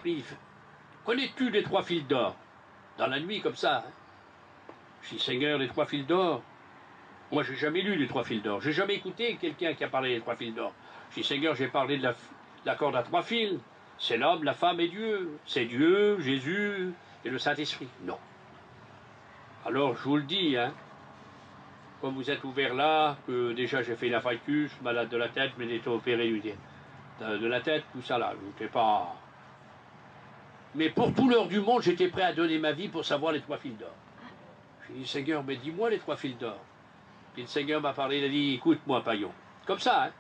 pris. Connais-tu les 3 fils d'or? Dans la nuit, comme ça. Hein. Je dis, Seigneur, les 3 fils d'or. Moi, j'ai jamais lu les 3 fils d'or. J'ai jamais écouté quelqu'un qui a parlé des 3 fils d'or. Je dis, Seigneur, j'ai parlé de la corde à 3 fils. C'est l'homme, la femme et Dieu. C'est Dieu, Jésus et le Saint-Esprit. Non. Alors, je vous le dis, hein, comme vous êtes ouvert là, que déjà j'ai fait une infarctus, malade de la tête, mais j'ai été opéré de la tête, tout ça là. Je n'étais pas... Mais pour tout l'heure du monde, j'étais prêt à donner ma vie pour savoir les 3 fils d'or. J'ai dit, Seigneur, mais dis-moi les 3 fils d'or. Puis le Seigneur m'a parlé, il a dit, écoute-moi, paillon. Comme ça, hein.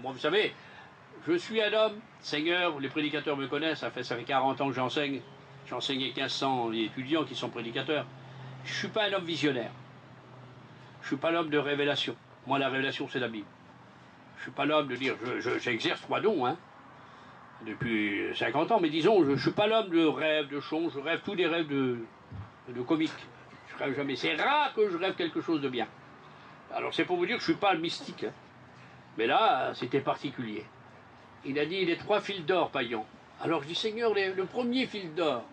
Moi, vous savez, je suis un homme, Seigneur, les prédicateurs me connaissent, ça fait 40 ans que j'enseigne. J'ai enseigné 1500 étudiants qui sont prédicateurs. Je ne suis pas un homme visionnaire. Je ne suis pas l'homme de révélation. Moi, la révélation, c'est la Bible. Je ne suis pas l'homme de dire, j'exerce 3 dons, hein, depuis 50 ans, mais disons, je ne suis pas l'homme de rêve, de chon, je rêve tous des rêves de comique. Je rêve jamais. C'est rare que je rêve quelque chose de bien. Alors c'est pour vous dire que je ne suis pas le mystique. Hein. Mais là, c'était particulier. Il a dit les 3 fils d'or, paillon. Alors je dis, Seigneur, le premier fil d'or.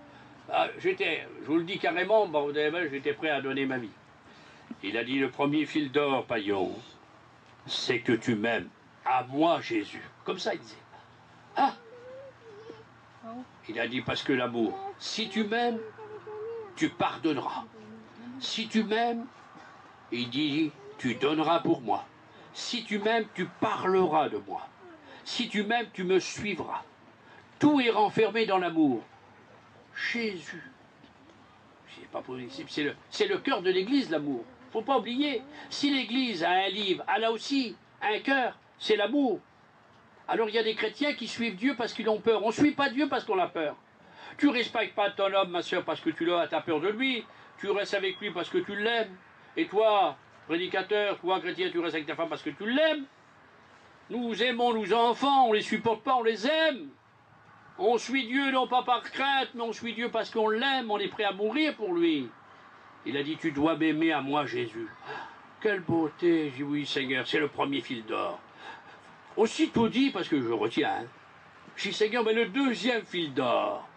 Ah, je vous le dis carrément, j'étais prêt à donner ma vie. Il a dit, le premier fil d'or, paillon, c'est que tu m'aimes. À moi, Jésus. Comme ça, il disait. Ah! Il a dit, parce que l'amour, si tu m'aimes, tu pardonneras. Si tu m'aimes, il dit, tu donneras pour moi. Si tu m'aimes, tu parleras de moi. Si tu m'aimes, tu me suivras. Tout est renfermé dans l'amour. Jésus. C'est pas possible. C'est le cœur de l'Église, l'amour. Faut pas oublier. Si l'Église a un livre, elle a aussi un cœur. C'est l'amour. Alors il y a des chrétiens qui suivent Dieu parce qu'ils ont peur. On ne suit pas Dieu parce qu'on a peur. Tu ne respectes pas ton homme, ma soeur, parce que tu as peur de lui. Tu restes avec lui parce que tu l'aimes. Et toi, prédicateur, toi, chrétien, tu restes avec ta femme parce que tu l'aimes. Nous aimons nos enfants, on ne les supporte pas, on les aime. On suit Dieu non pas par crainte, mais on suit Dieu parce qu'on l'aime, on est prêt à mourir pour lui. Il a dit, tu dois m'aimer à moi, Jésus. Quelle beauté. J'ai dit, oui, Seigneur, c'est le premier fil d'or. Aussitôt dit, parce que je retiens, hein. J'ai dit, Seigneur, mais le deuxième fil d'or.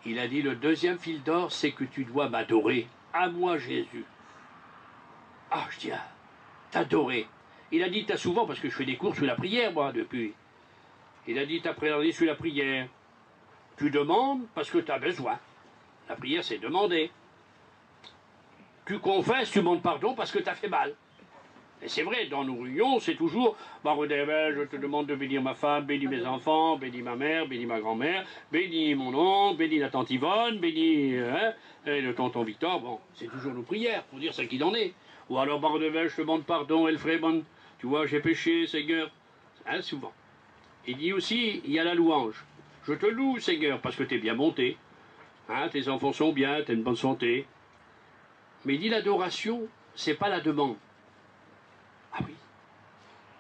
Il a dit, le deuxième fil d'or, c'est que tu dois m'adorer. À moi, Jésus. Ah, je dis, ah, t'adorer. Il a dit, t'as souvent, parce que je fais des cours sur la prière, moi, depuis. Il a dit, t'as préparé sur la prière. Tu demandes parce que t'as besoin. La prière, c'est demander. Tu confesses, tu demandes pardon parce que t'as fait mal. Et c'est vrai, dans nos réunions, c'est toujours, je te demande de bénir ma femme, bénis mes enfants, bénis ma mère, bénis ma grand-mère, bénis mon oncle, bénis la tante Yvonne, bénis le tonton Victor. Bon, c'est toujours nos prières pour dire ce qu'il en est. Ou alors, je te demande pardon, Elfrébon, tu vois, j'ai péché, Seigneur. Hein, souvent. Il dit aussi, il y a la louange. Je te loue, Seigneur, parce que tu es bien monté. Hein, tes enfants sont bien, tu as une bonne santé. Mais il dit l'adoration, c'est pas la demande. Ah oui.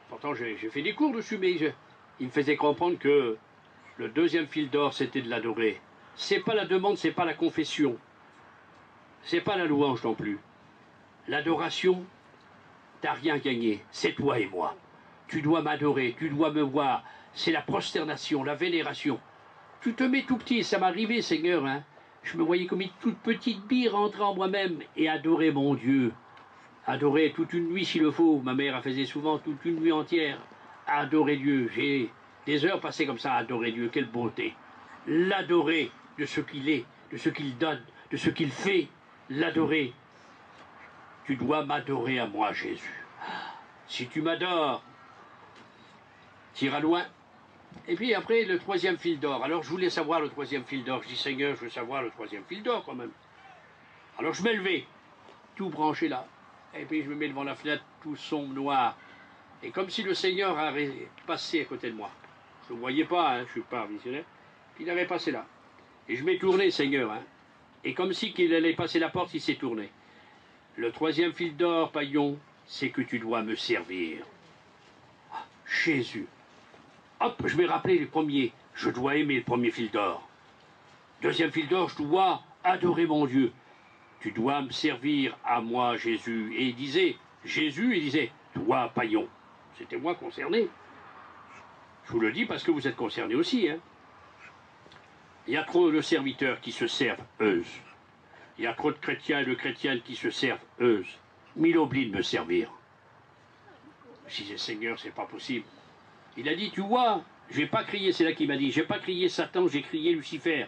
Pourtant, j'ai fait des cours dessus, mais il me faisait comprendre que le deuxième fil d'or, c'était de l'adorer. C'est pas la demande, c'est pas la confession. C'est pas la louange non plus. L'adoration, t'as rien gagné. C'est toi et moi. Tu dois m'adorer, tu dois me voir. C'est la prosternation, la vénération. Tu te mets tout petit, ça m'est arrivé, Seigneur. Hein. Je me voyais comme une toute petite bille rentrer en moi-même et adorer mon Dieu. Adorer toute une nuit s'il le faut. Ma mère a faisait souvent toute une nuit entière. Adorer Dieu. J'ai des heures passées comme ça à adorer Dieu. Quelle beauté. L'adorer de ce qu'il est, de ce qu'il donne, de ce qu'il fait. L'adorer. Tu dois m'adorer à moi, Jésus. Si tu m'adores, tu iras loin. Et puis après, le troisième fil d'or. Alors je voulais savoir le troisième fil d'or. Je dis, Seigneur, je veux savoir le troisième fil d'or quand même. Alors je m'ai levé, tout branché là. Et puis je me mets devant la fenêtre, tout sombre, noir. Et comme si le Seigneur avait passé à côté de moi. Je ne le voyais pas, hein, je ne suis pas visionnaire. Puis il avait passé là. Et je m'ai tourné, Seigneur. Hein. Et comme si qu'il allait passer la porte, il s'est tourné. Le troisième fil d'or, paillon, c'est que tu dois me servir. Ah, Jésus. Hop, je vais rappeler les premiers. Je dois aimer le premier fil d'or. Deuxième fil d'or, je dois adorer mon Dieu. Tu dois me servir à moi, Jésus. Et il disait, Jésus, il disait, toi, paillon. C'était moi concerné. Je vous le dis parce que vous êtes concerné aussi. Hein. Il y a trop de serviteurs qui se servent, eux. Il y a trop de chrétiens et de chrétiennes qui se servent, eux. Mais il oublie de me servir. Je disais, Seigneur, c'est pas possible. Il a dit, tu vois, je n'ai pas crié, c'est là qu'il m'a dit, j'ai pas crié Satan, j'ai crié Lucifer.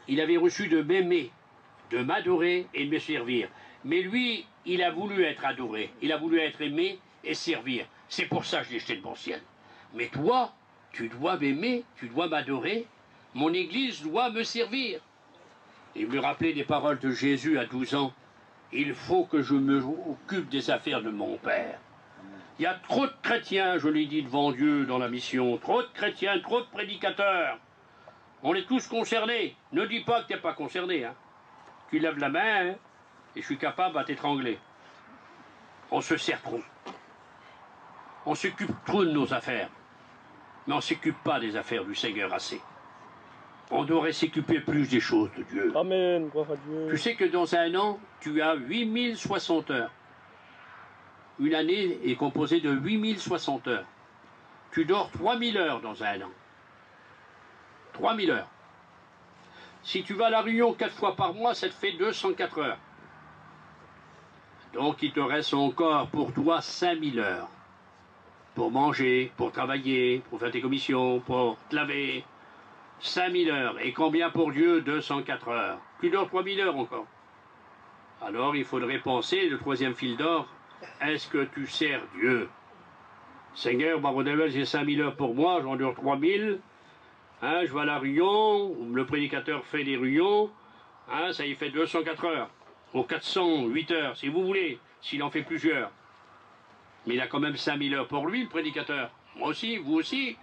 Il avait reçu de m'aimer, de m'adorer et de me servir. Mais lui, il a voulu être adoré, il a voulu être aimé et servir. C'est pour ça que je l'ai jeté de mon ciel. Mais toi, tu dois m'aimer, tu dois m'adorer, mon Église doit me servir. Il me rappelait des paroles de Jésus à 12 ans. Il faut que je m'occupe des affaires de mon Père. Il y a trop de chrétiens, je l'ai dit devant Dieu dans la mission, trop de chrétiens, trop de prédicateurs. On est tous concernés. Ne dis pas que tu n'es pas concerné. Hein. Tu lèves la main hein, et je suis capable de t'étrangler. On se sert trop. On s'occupe trop de nos affaires. Mais on ne s'occupe pas des affaires du Seigneur assez. On devrait s'occuper plus des choses de Dieu. Amen, gloire à Dieu. Tu sais que dans un an, tu as 8060 heures. Une année est composée de 8060 heures. Tu dors 3000 heures dans un an. 3000 heures. Si tu vas à la Réunion 4 fois par mois, ça te fait 204 heures. Donc il te reste encore pour toi 5000 heures. Pour manger, pour travailler, pour faire tes commissions, pour te laver. 5000 heures. Et combien pour Dieu? 204 heures. Tu dors 3000 heures encore. Alors il faudrait penser, le troisième fil d'or, est-ce que tu sers Dieu? Seigneur, j'ai 5000 heures pour moi, j'en dure 3000. Hein, je vais à la Réunion, le prédicateur fait des réunions, hein, ça y fait 204 heures. Ou 408 heures, si vous voulez, s'il en fait plusieurs. Mais il a quand même 5000 heures pour lui, le prédicateur. Moi aussi, vous aussi.